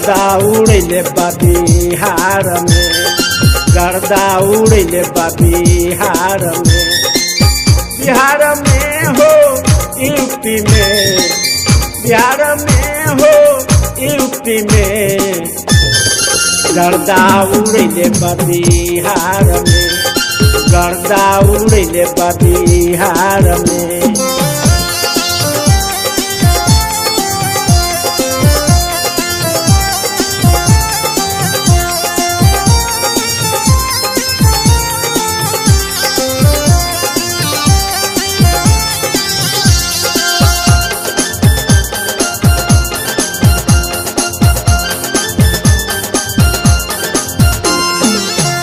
गर्दा उड़ैले बा बिहार में, गर्दा उड़ैले बा बिहार में, बिहार में हो यूपी में, बिहार में हो यूपी में, गर्दा उड़ैले बा बिहार में, गर्दा उड़ैले बा बिहार में।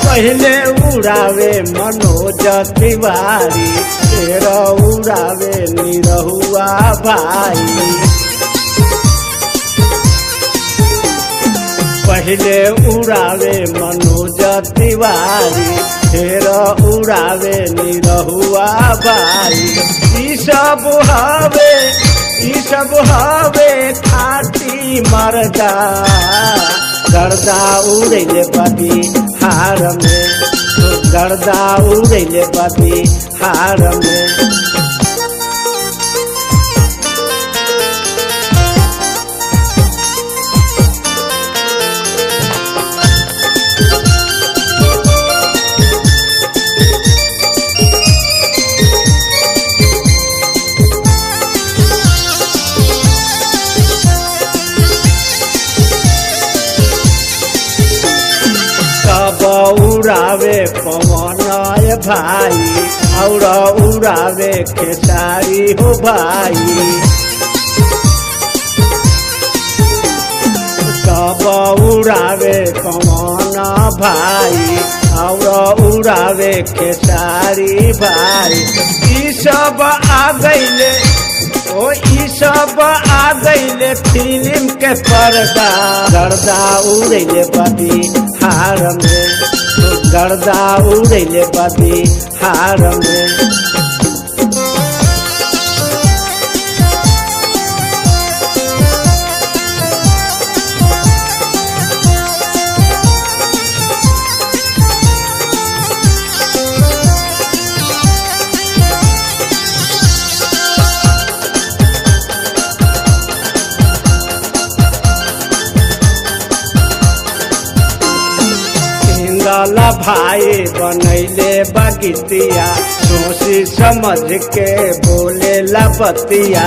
पहले उड़ावे मनोज तिवारी, फिर उड़ावे निरहुआ भाई। पहले उड़ावे मनोज तिवारी, फिर उड़ावे निरहुआ भाई। ई सब हवे खाटी मर्दा, गर्दा उड़ैले बा बिहार में, गर्दा उड़ैले बा बिहार में। उड़ावे पवन भाई और उड़ावे खेसारी हो भाई। सब उड़ावे पवन भाई और उड़ावे खेसारी भाई। ई सब आ गईले, ओ ई सब आ गईले फिल्म के पर्दा, गर्दा उड़ैले बा बिहार में, गर्दा उड़ैले बा बिहार में। लाला भाई बनैले बगितिया, सोची समझ के बोले ला बतिया।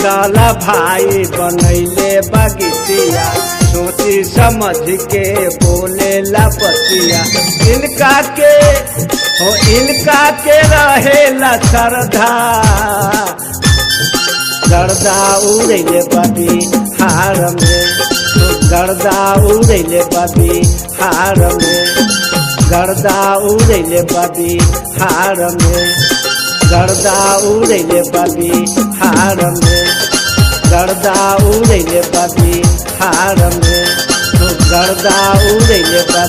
लाला भाई बनैले बगितिया, सोची समझ के बोले ला बतिया। इनका के रहेला श्रद्धा, गर्दा उड़ैले बा बिहार में, गर्दा उड़ैले बा बिहार में, गर्दा उड़ैले बा बिहार में, गर्दा उड़ैले बा बिहार में, गर्दा उड़ैले बा बिहार में, गर्दा उड़ैले बा